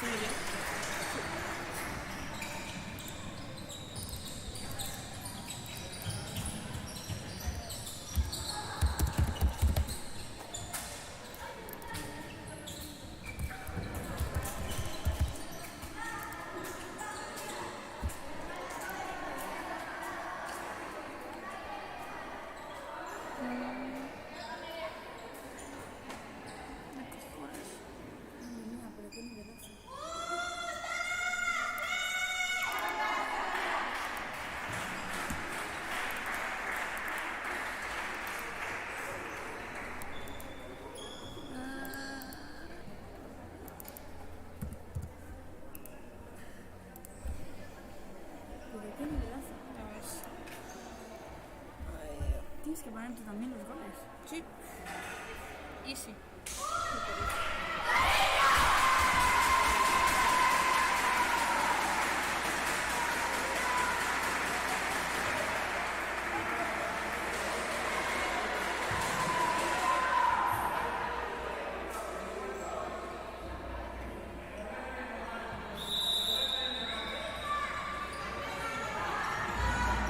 posible. Tienes que poner tú también los goles. Sí. Easy.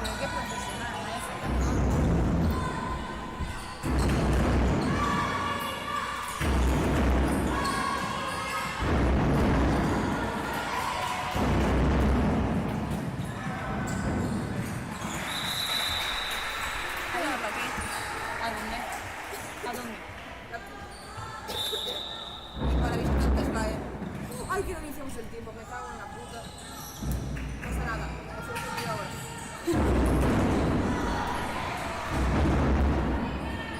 Pero qué profesional, ¿A dónde? ¿A dónde? Y para visitantes cae. Ay, que no iniciamos el tiempo, me cago en la puta. No pasa nada, os lo he ahora.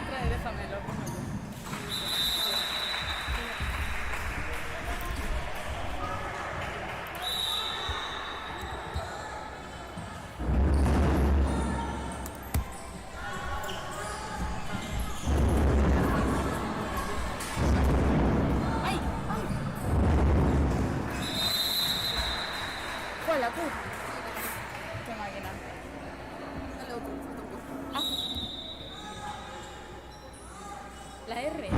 Trae, déjamelo, póngalo. ¡Ay! ¡Ay! ¿Cuál la Q? ¡Qué máquina! Dale otro, falta un poco. Ah. La R.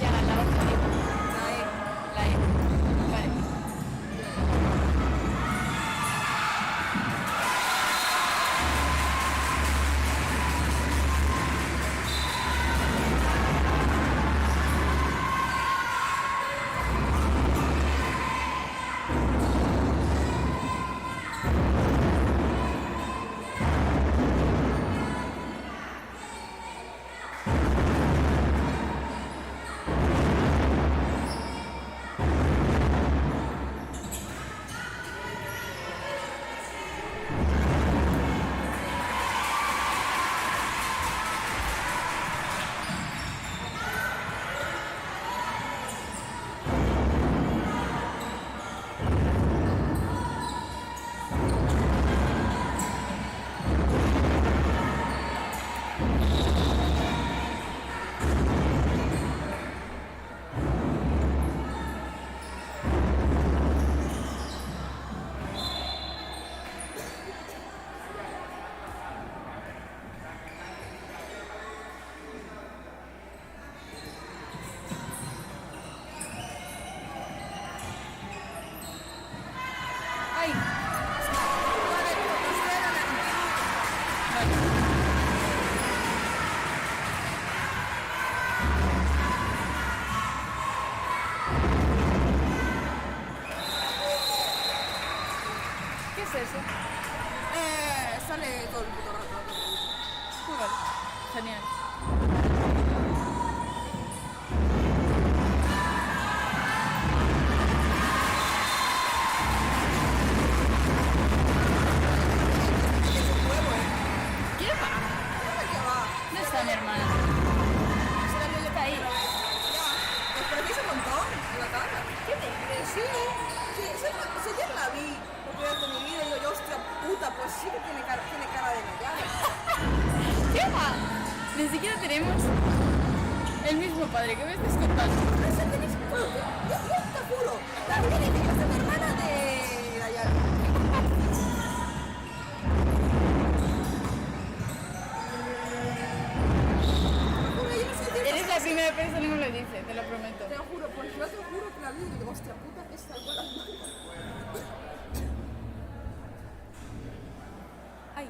Ya, la otra. La E. La E. Vale. ¡Ay! Vale, ¿Qué es eso? sale todo el puto rato. Vale. Genial. ¿Qué va? ¿Qué va? ¿Dónde está mi hermana? Está ahí. Ya, os parecéis un montón en la cara. ¿Qué te crees? Sí, si ayer la vi por primera vez en mi vida y digo yo, hostia puta, pues sí que tiene cara de Nayara. ¿Qué va? Ni siquiera tenemos el mismo padre. ¿Qué me estás contando? No sé, tenéis yo te juro, también he dicho que mi hermana de Nayara. Juro, yo no sé decir Eres la primera persona que me lo dice, te lo prometo. Te lo juro, pues yo te juro que la vi y digo, hostia puta, es tal cual las manos. Ay.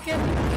Qué rico.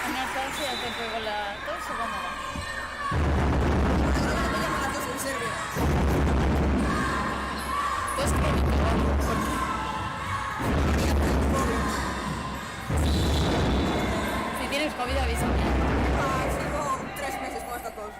Anastasia, te pegó la tos o cómo va? Me llaman la tos en serio. Tos crónica o algo. Si tienes COVID, avísame. Sigo 3 meses con esta tos.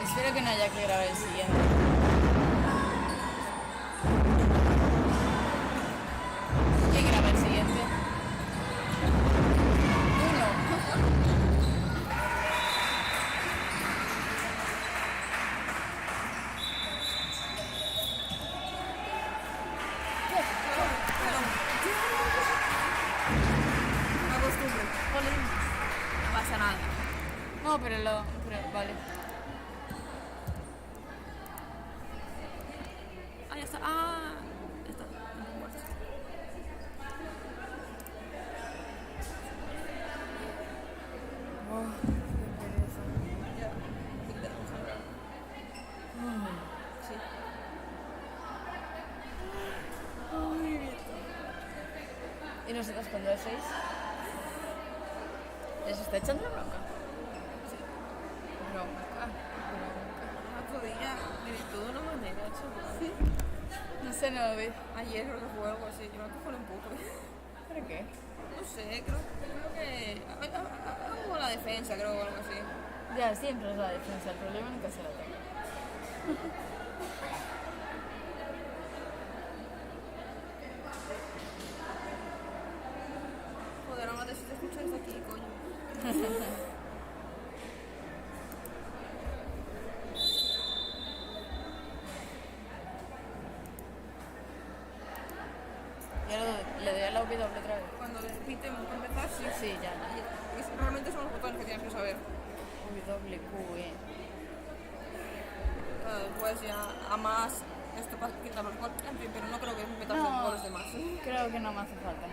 Espero que no haya que grabar el siguiente. ¿Quién graba el siguiente? Uno. Una costumbre. Jolín. No pasa nada. No, pero vale. Ah, ya está. Ah, ya está. Muerto. Ya. Sí. ¿Y nosotros cuando es 6? ¿Les está echando bronca? Sí. Bronca. Otro día me di todo de una manera, chaval. No sé, no lo vi. Ayer creo que fue algo así. Yo me acojoné un poco. ¿Pero qué? No sé, creo que. Algo con la defensa, creo, o algo así. Ya, siempre es la defensa. El problema nunca se la tengo. Joder, ahora te escuchas desde aquí, coño. Y ahora le doy a la W otra vez. Cuando le piten para empezar, sí. Sí, ya. Realmente son los botones que tienes que saber. W, Q, E. Después ya a más esto para quitar los golpes, en fin, pero no creo que metas No. con los demás. Creo que no me hace falta.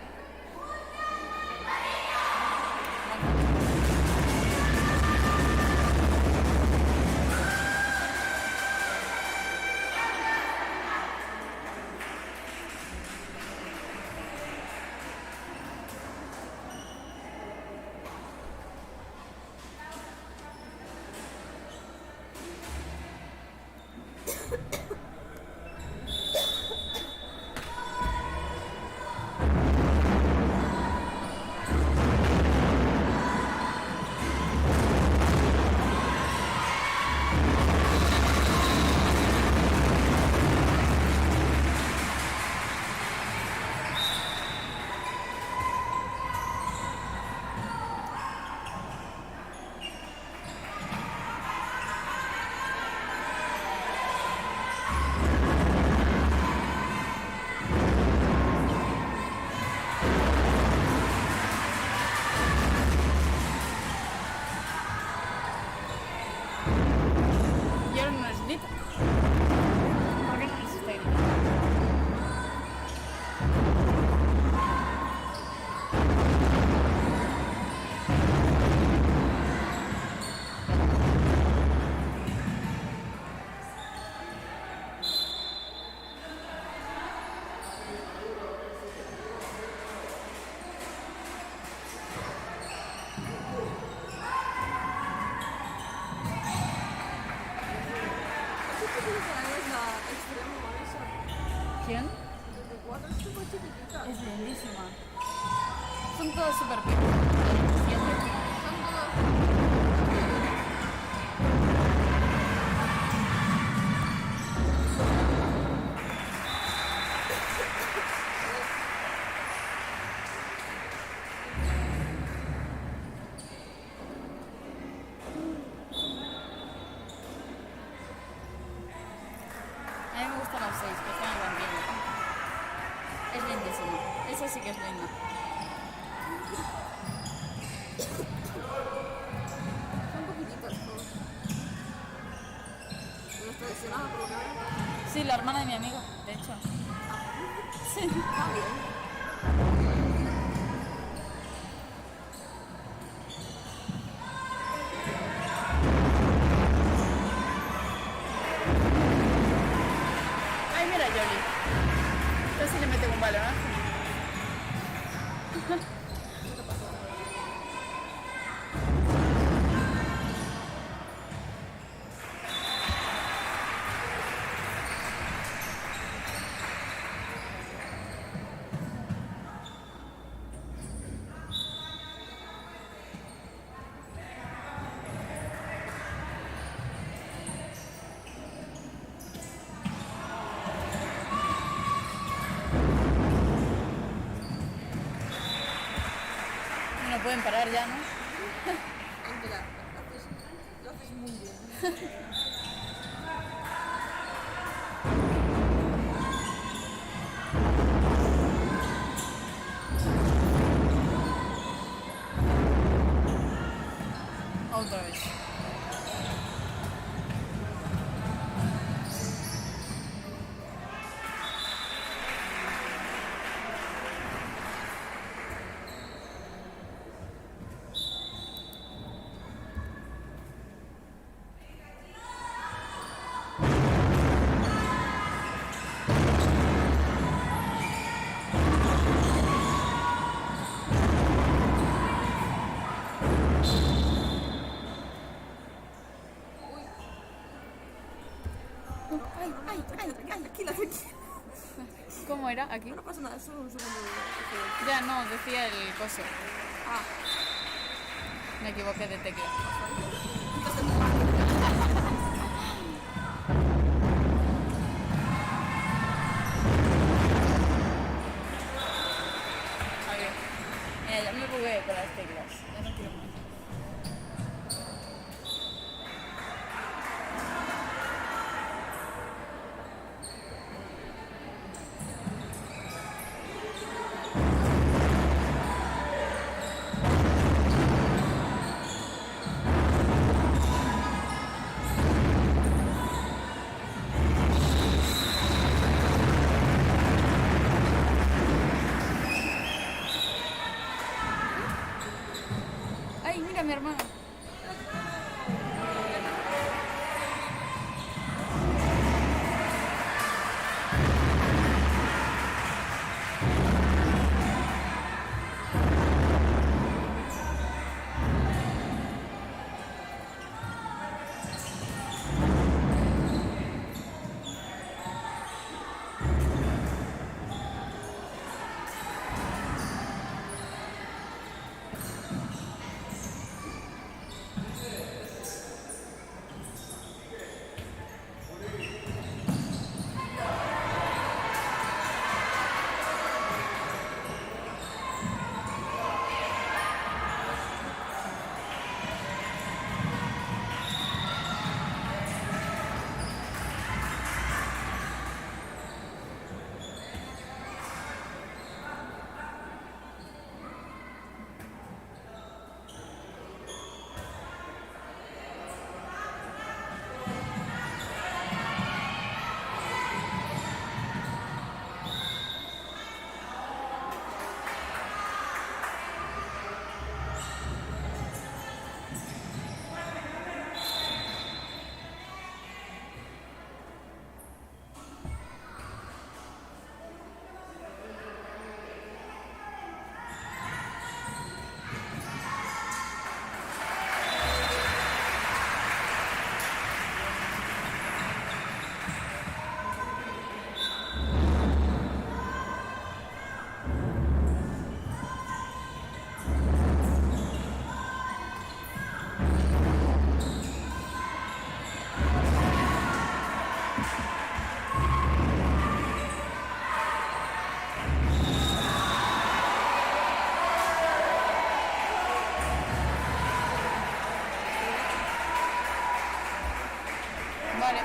Y ahora no es grita. ¿Por qué no les está gritando? Es la extremo esa. ¿Quién? De 4 es súper chiquitita. Es lindísima. Son todas súper pequeñas. Siempre. Son todas. A mí me gustan las 6, que están en la tienda. Es lindísima. Esa sí que es linda. Son poquititas todas. Pero está lesionada por lo que veo. Sí, la hermana de mi amigo, de hecho. Sí. Está bien. Ay, mira, Yoli. Casi le mete un balonazo. parar ya, ¿no? Mira, lo haces muy bien. Otra vez. Tranquila. ¿Cómo era? ¿Aquí? No pasa nada, solo un segundo. Ya no, decía el coso. Ah, Me equivoqué de tecla. A ver. Mira, ya me bugué con las teclas. Ya no quiero más. ¡Ay, mira mi hermano! Vale.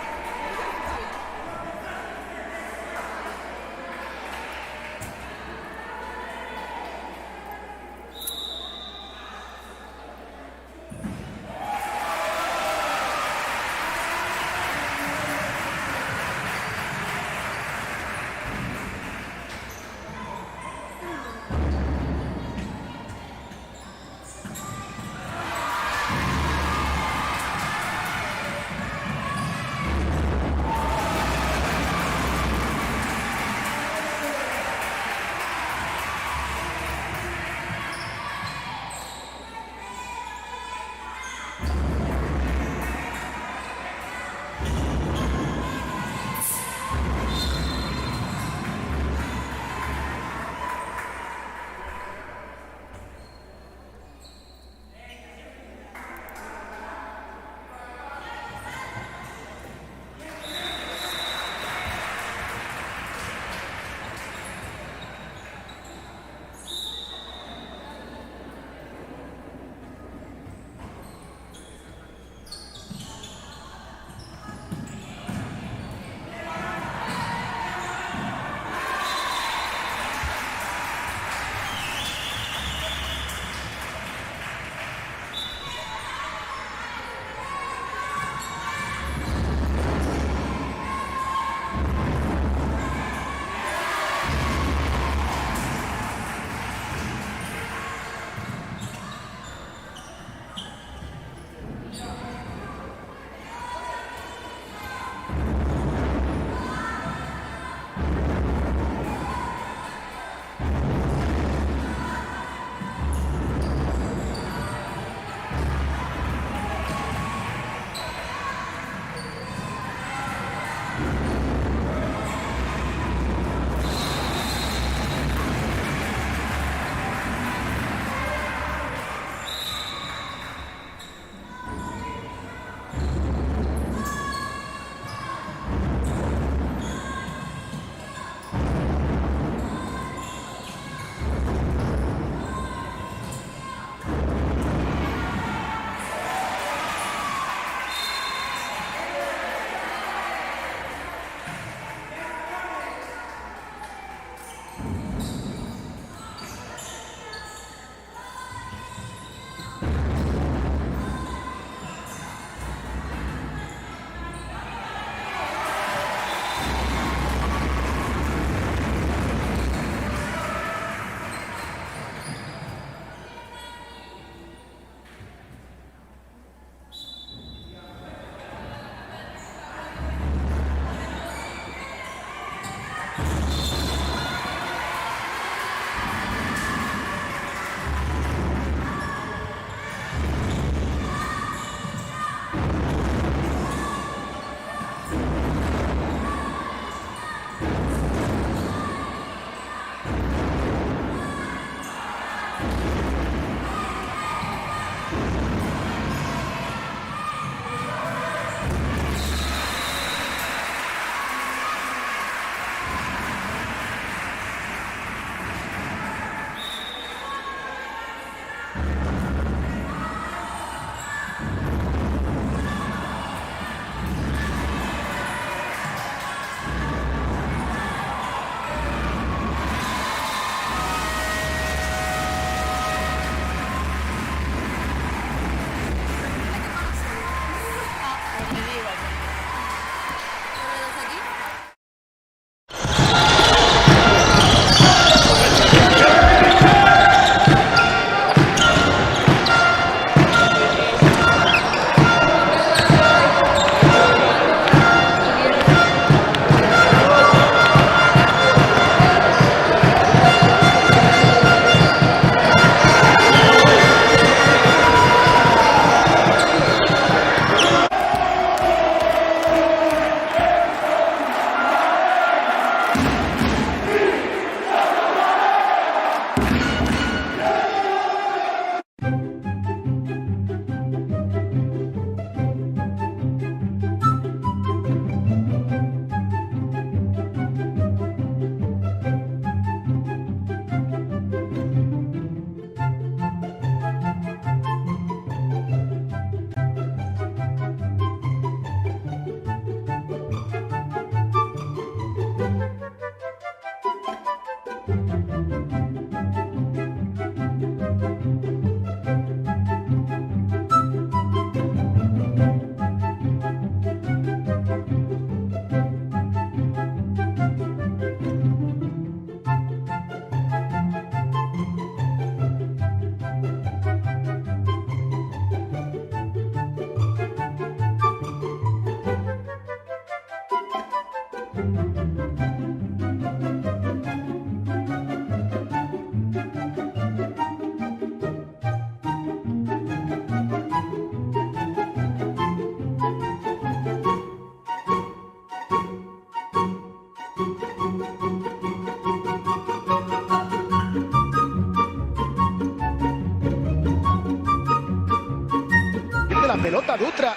La pelota Dutra,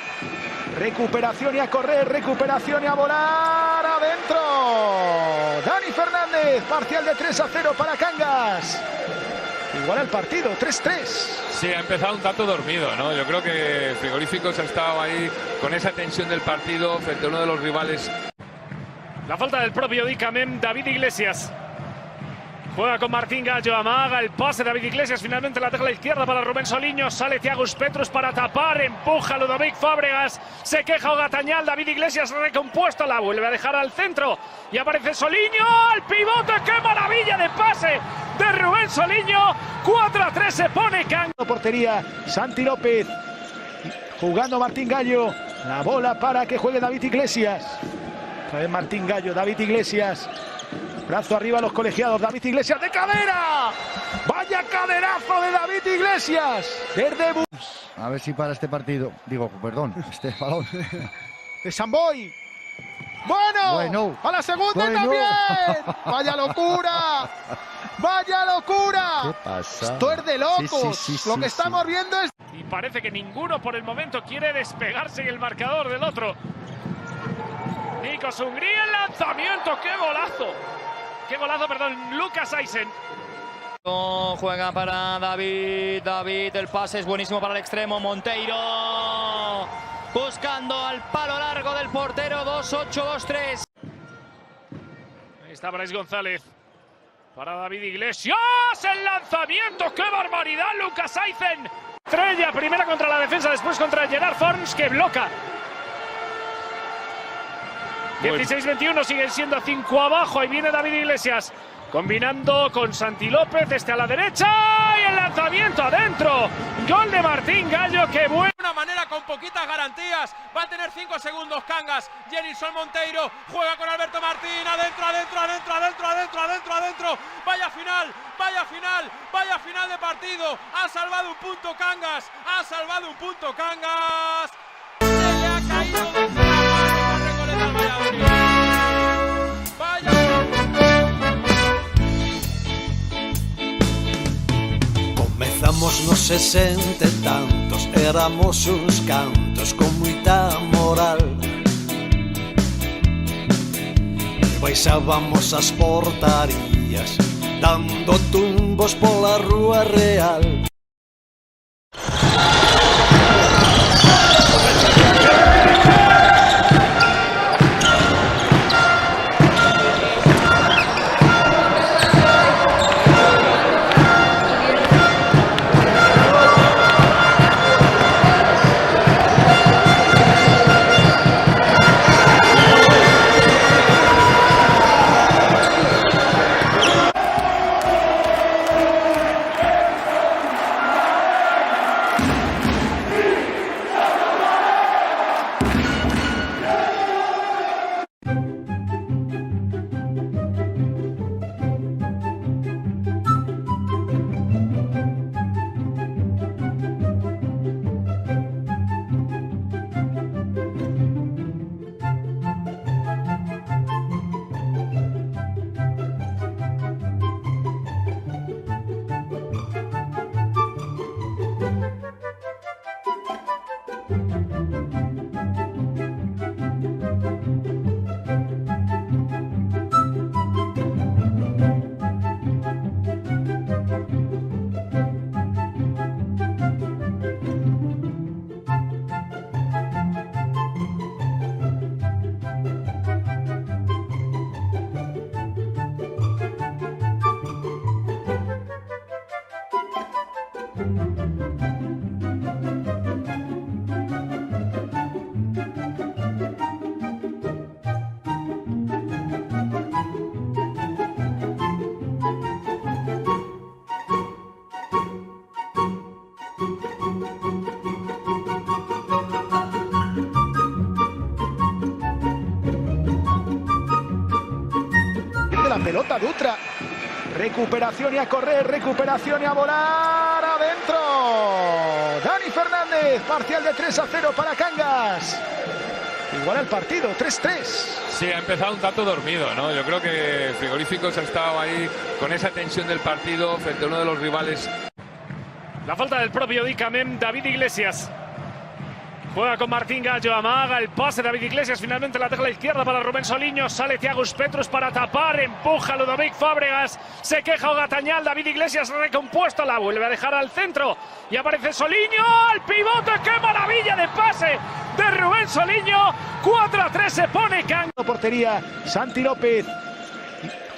recuperación y a correr, recuperación y a volar adentro. Dani Fernández, parcial de 3-0 para Cangas. Igual el partido, 3-3. Sí, ha empezado un tanto dormido, ¿no? Yo creo que Frigoríficos ha estado ahí con esa tensión del partido frente a uno de los rivales. La falta del propio Dicamem, David Iglesias. Juega con Martín Gallo, amaga el pase. David Iglesias finalmente la deja a la izquierda para Rubén Soliño. Sale Thiagus Petrus para tapar, empuja Ludovic Fábregas. Se queja Ogatañal, David Iglesias recompuesto, la vuelve a dejar al centro. Y aparece Soliño, al pivote. ¡Qué maravilla de pase de Rubén Soliño! 4-3 se pone Cangas. Portería, Santi López. Jugando Martín Gallo. La bola para que juegue David Iglesias. Otra vez Martín Gallo, David Iglesias. Brazo arriba a los colegiados, David Iglesias de cadera. ¡Vaya caderazo de David Iglesias! Desde a ver si para este partido, digo, perdón, este balón. de Samboy. Bueno, a la segunda también. ¡Vaya locura! ¡Vaya locura! ¿Qué pasa? Esto es de locos. Sí, Lo que estamos viendo es... Y parece que ninguno por el momento quiere despegarse en el marcador del otro. Nikos Hungría, el lanzamiento, ¡qué golazo! ¡Qué golazo, perdón! Lucas Eisen. Juega para David. David, el pase es buenísimo para el extremo. Monteiro buscando al palo largo del portero. 2-8-2-3. Ahí está Brais González. Para David Iglesias. ¡El lanzamiento! ¡Qué barbaridad! Lucas Eisen. Estrella, primera contra la defensa, después contra Gerard Forns, que bloca. 16-21, siguen siendo 5 abajo. Ahí viene David Iglesias, combinando con Santi López, a la derecha, y el lanzamiento adentro. Gol de Martín Gallo, que bueno. De una manera con poquitas garantías, va a tener 5 segundos Cangas. Jenilson Monteiro juega con Alberto Martín, adentro. Vaya final, vaya final de partido. Ha salvado un punto Cangas, Se le ha caído de Recoleta al Valladolid. Comezamos nos 60 e tantos, éramos uns cantos con moita moral. E baixábamos as portarías, dando tumbos pola rúa real. pelota Dutra. Recuperación y a correr, recuperación y a volar adentro. Dani Fernández, parcial de 3-0 para Cangas. Igual el partido, 3-3. Sí, ha empezado un tanto dormido, ¿no? Yo creo que Frigoríficos ha estado ahí con esa tensión del partido frente a uno de los rivales. La falta del propio Dicamem, David Iglesias. Juega con Martín Gallo, amaga el pase, David Iglesias finalmente la tecla izquierda para Rubén Soliño, sale Thiago Petrus para tapar, empuja Ludovic Fábregas, se queja Ogatañal, David Iglesias recompuesto, la vuelve a dejar al centro y aparece Soliño, al pivote, qué maravilla de pase de Rubén Soliño, 4-3 se pone Cangas. Portería, Santi López,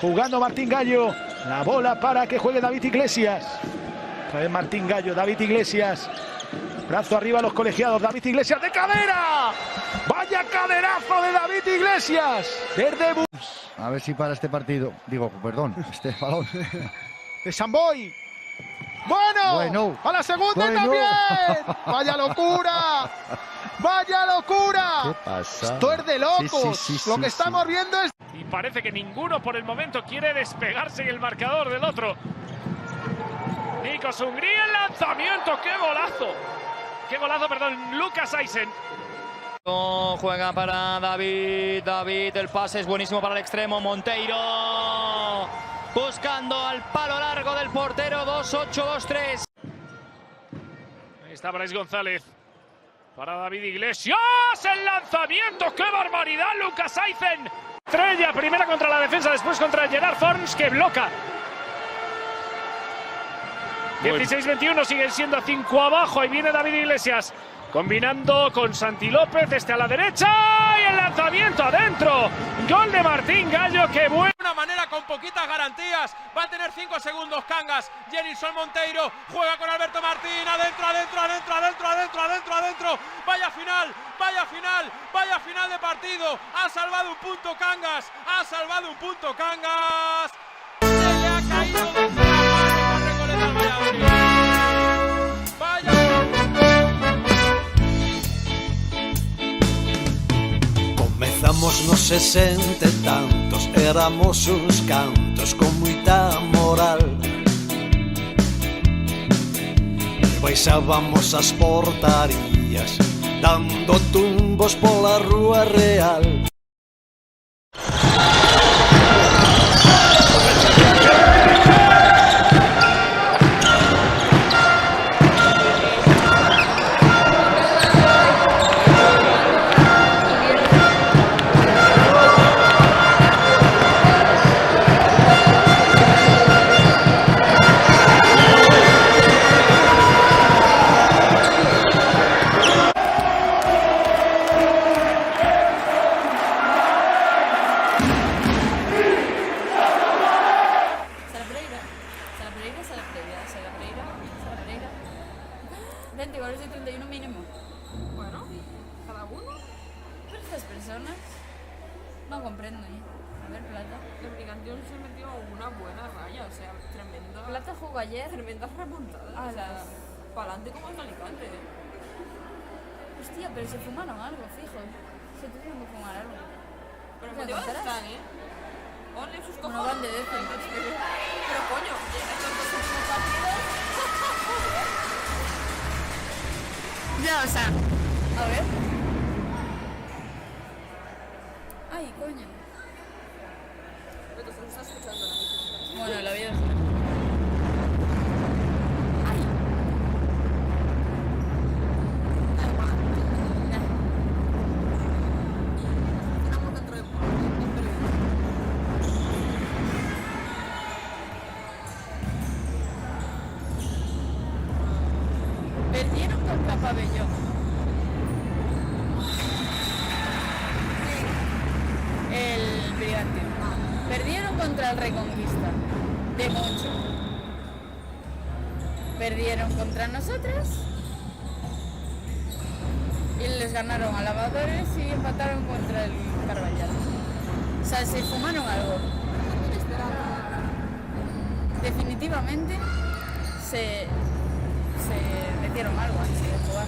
jugando Martín Gallo, la bola para que juegue David Iglesias. Otra vez Martín Gallo, David Iglesias. Brazo arriba a los colegiados, David Iglesias de cadera. Vaya caderazo de David Iglesias. Desde A ver si para este partido, digo, perdón, este balón. de Samboy. Bueno, a la segunda también. Vaya locura. Vaya locura. ¿Qué pasa? Esto es de locos. Sí, Lo que estamos viendo es... Y parece que ninguno por el momento quiere despegarse en el marcador del otro. Nikos Hungría, el lanzamiento, qué golazo. Qué golazo, perdón, Lucas Eisen. Juega para David, el pase es buenísimo para el extremo, Monteiro. Buscando al palo largo del portero, 2-8-2-3. Ahí está Brais González. Para David Iglesias, el lanzamiento, qué barbaridad, Lucas Eisen. Estrella, primera contra la defensa, después contra Gerard Forns, que bloca. 16-21, siguen siendo 5 abajo. Ahí viene David Iglesias, combinando con Santi López, a la derecha y el lanzamiento adentro. Gol de Martín Gallo, que bueno. De una manera con poquitas garantías. Va a tener 5 segundos Cangas. Jenilson Monteiro juega con Alberto Martín. Adentro. Vaya final de partido. Ha salvado un punto Cangas. Se le ha caído de Recoleta al Valladolid. Vaya. Comezamos nos 60 e tantos, éramos uns cantos con moita moral. E baixábamos as portarías, dando tumbos pola rúa real. personas. No comprendo. A ver, Plata. El Brigantión se metió una buena raya, o sea, tremenda. Plata jugó ayer. Tremendas remontadas. O sea, para adelante como en Alicante. Hostia, pero se fumaron algo, fijo. Se tuvieron que fumar algo. Pero motivados están, Ponle sus cojones. No van de décimo. Pero coño, estos dos últimos partidos. Ya, o sea. A ver. Ay, coño. Pero tú estás escuchando la música. Bueno, la vida es... Perdieron contra Pabellón. El Brigante. Perdieron contra el Reconquista. De mucho. Perdieron contra nosotras. Y les ganaron a Lavadores y empataron contra el Carballal. O sea, se fumaron algo. Definitivamente se metieron algo antes de jugar.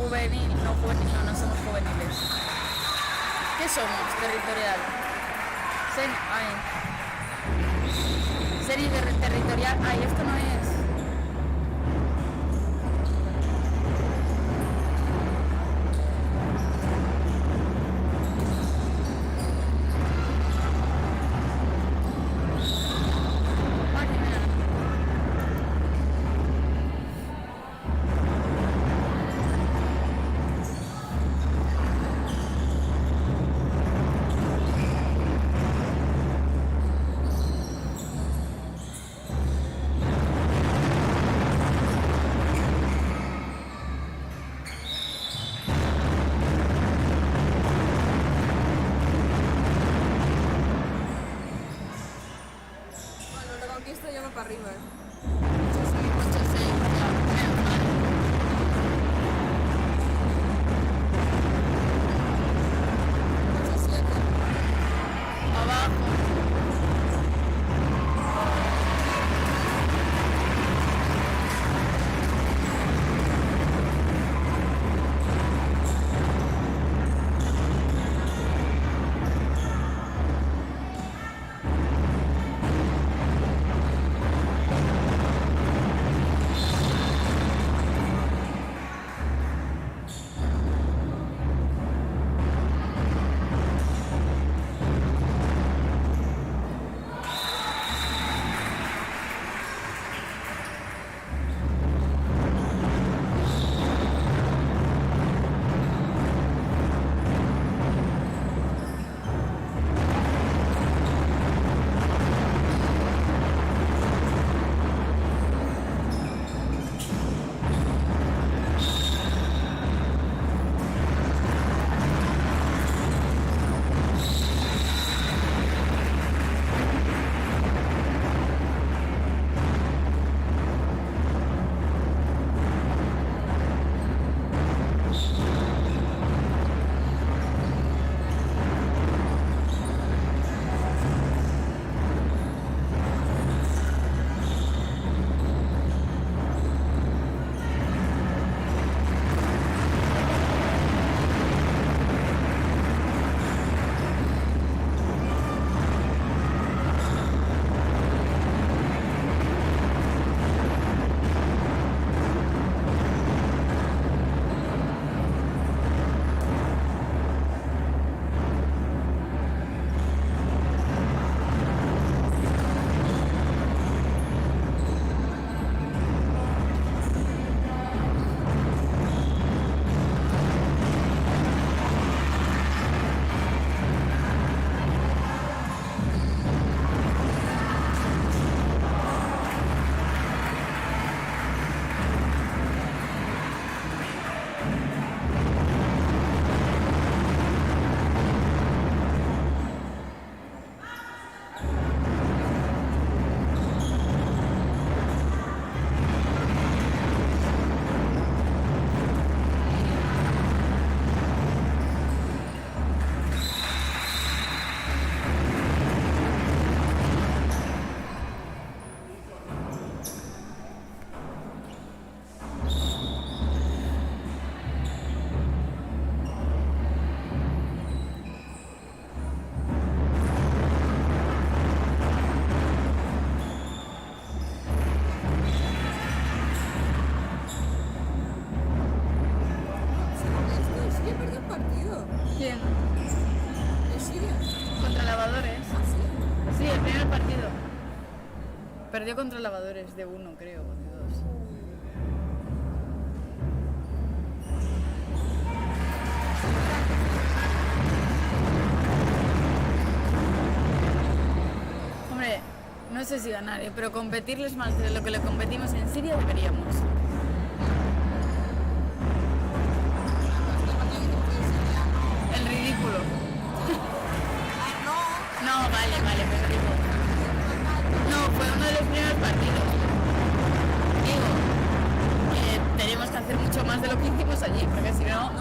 juvenil, no somos juveniles. ¿Qué somos? Territorial. Serie territorial. Ay, esto no es. Para arriba, Perdió contra Lavadores de 1, creo, o de 2. Hombre, no sé si ganar, pero competirles más de lo que le competimos en Siria deberíamos. El ridículo. No, vale, pero digo. No, fue uno de los primeros partidos. Digo, tenemos que hacer mucho más de lo que hicimos allí, porque si no...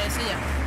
silla.